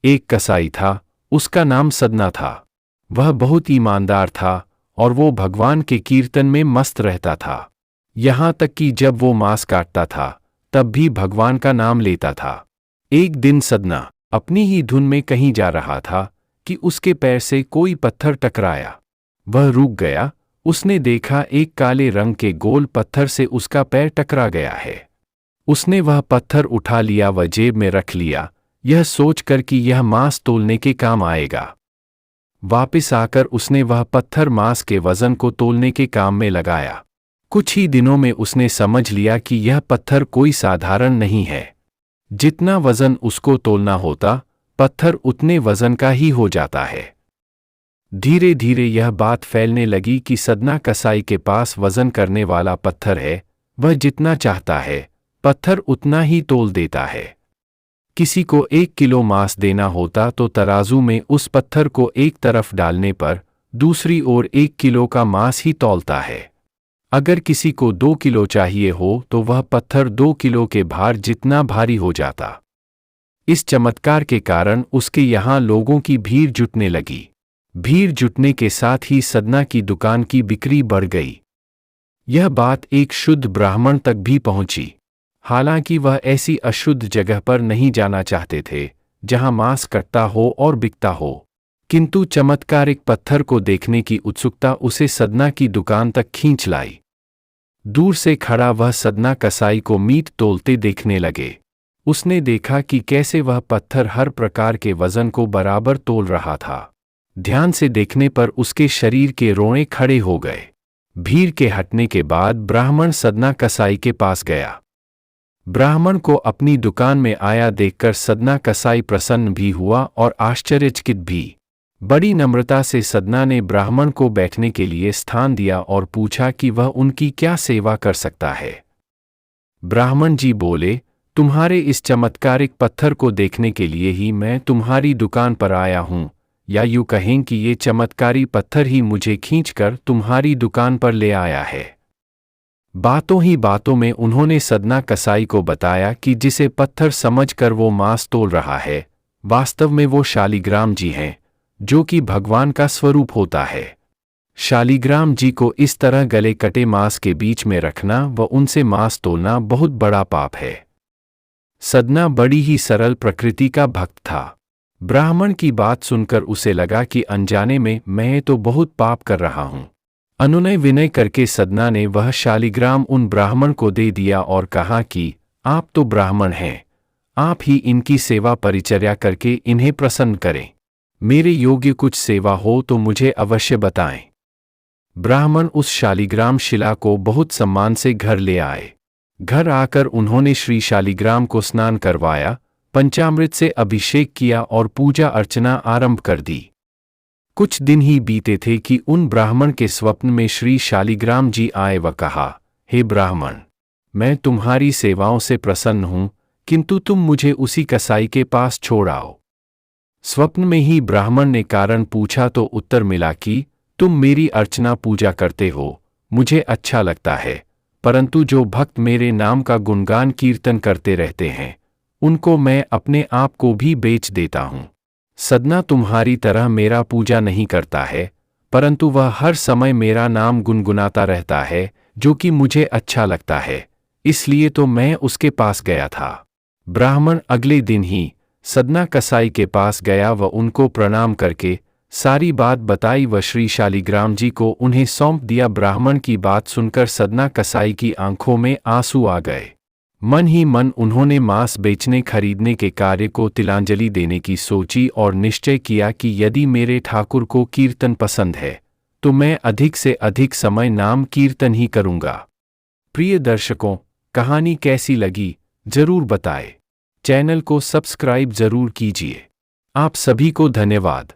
एक कसाई था, उसका नाम सदना था। वह बहुत ईमानदार था और वो भगवान के कीर्तन में मस्त रहता था। यहाँ तक कि जब वो मांस काटता था तब भी भगवान का नाम लेता था। एक दिन सदना अपनी ही धुन में कहीं जा रहा था कि उसके पैर से कोई पत्थर टकराया। वह रुक गया। उसने देखा एक काले रंग के गोल पत्थर से उसका पैर टकरा गया है। उसने वह पत्थर उठा लिया व जेब में रख लिया, यह सोचकर कि यह मांस तोलने के काम आएगा। वापस आकर उसने वह पत्थर मांस के वजन को तोलने के काम में लगाया। कुछ ही दिनों में उसने समझ लिया कि यह पत्थर कोई साधारण नहीं है। जितना वजन उसको तोलना होता, पत्थर उतने वजन का ही हो जाता है। धीरे धीरे यह बात फैलने लगी कि सदना कसाई के पास वजन करने वाला पत्थर है। वह जितना चाहता है पत्थर उतना ही तोल देता है। किसी को 1 किलो मांस देना होता तो तराजू में उस पत्थर को एक तरफ डालने पर दूसरी ओर 1 किलो का मांस ही तौलता है। अगर किसी को 2 किलो चाहिए हो तो वह पत्थर 2 किलो के भार जितना भारी हो जाता। इस चमत्कार के कारण उसके यहाँ लोगों की भीड़ जुटने लगी। भीड़ जुटने के साथ ही सदना की दुकान की बिक्री बढ़ गई। यह बात एक शुद्ध ब्राह्मण तक भी पहुंची। हालांकि वह ऐसी अशुद्ध जगह पर नहीं जाना चाहते थे जहां मांस कटता हो और बिकता हो, किंतु चमत्कारिक पत्थर को देखने की उत्सुकता उसे सदना की दुकान तक खींच लाई। दूर से खड़ा वह सदना कसाई को मीट तोलते देखने लगे। उसने देखा कि कैसे वह पत्थर हर प्रकार के वजन को बराबर तोल रहा था। ध्यान से देखने पर उसके शरीर के रोंए खड़े हो गए। भीड़ के हटने के बाद ब्राह्मण सदना कसाई के पास गया। ब्राह्मण को अपनी दुकान में आया देखकर सदना कसाई प्रसन्न भी हुआ और आश्चर्यचकित भी। बड़ी नम्रता से सदना ने ब्राह्मण को बैठने के लिए स्थान दिया और पूछा कि वह उनकी क्या सेवा कर सकता है। ब्राह्मण जी बोले, तुम्हारे इस चमत्कारिक पत्थर को देखने के लिए ही मैं तुम्हारी दुकान पर आया हूँ, या यूँ कहें कि ये चमत्कारी पत्थर ही मुझे खींचकर तुम्हारी दुकान पर ले आया है। बातों ही बातों में उन्होंने सदना कसाई को बताया कि जिसे पत्थर समझकर वो मांस तोल रहा है, वास्तव में वो शालिग्राम जी हैं, जो कि भगवान का स्वरूप होता है। शालिग्राम जी को इस तरह गले कटे मांस के बीच में रखना व उनसे मांस तोलना बहुत बड़ा पाप है। सदना बड़ी ही सरल प्रकृति का भक्त था। ब्राह्मण की बात सुनकर उसे लगा कि अनजाने में मैं तो बहुत पाप कर रहा हूँ। अनुनय विनय करके सदना ने वह शालिग्राम उन ब्राह्मण को दे दिया और कहा कि आप तो ब्राह्मण हैं, आप ही इनकी सेवा परिचर्या करके इन्हें प्रसन्न करें। मेरे योग्य कुछ सेवा हो तो मुझे अवश्य बताएं। ब्राह्मण उस शालिग्राम शिला को बहुत सम्मान से घर ले आए। घर आकर उन्होंने श्री शालिग्राम को स्नान करवाया, पंचामृत से अभिषेक किया और पूजा अर्चना आरंभ कर दी। कुछ दिन ही बीते थे कि उन ब्राह्मण के स्वप्न में श्री शालिग्राम जी आए व कहा, हे ब्राह्मण, मैं तुम्हारी सेवाओं से प्रसन्न हूं, किंतु तुम मुझे उसी कसाई के पास छोड़ आओ। स्वप्न में ही ब्राह्मण ने कारण पूछा तो उत्तर मिला कि तुम मेरी अर्चना पूजा करते हो, मुझे अच्छा लगता है, परंतु जो भक्त मेरे नाम का गुणगान कीर्तन करते रहते हैं, उनको मैं अपने आप को भी बेच देता हूँ। सदना तुम्हारी तरह मेरा पूजा नहीं करता है, परंतु वह हर समय मेरा नाम गुनगुनाता रहता है, जो कि मुझे अच्छा लगता है, इसलिए तो मैं उसके पास गया था। ब्राह्मण अगले दिन ही सदना कसाई के पास गया व उनको प्रणाम करके सारी बात बताई व श्री शालिग्राम जी को उन्हें सौंप दिया। ब्राह्मण की बात सुनकर सदना कसाई की आंखों में आंसू आ गए। मन ही मन उन्होंने मांस बेचने खरीदने के कार्य को तिलांजलि देने की सोची और निश्चय किया कि यदि मेरे ठाकुर को कीर्तन पसंद है तो मैं अधिक से अधिक समय नाम कीर्तन ही करूँगा। प्रिय दर्शकों, कहानी कैसी लगी जरूर बताएं। चैनल को सब्सक्राइब जरूर कीजिए। आप सभी को धन्यवाद।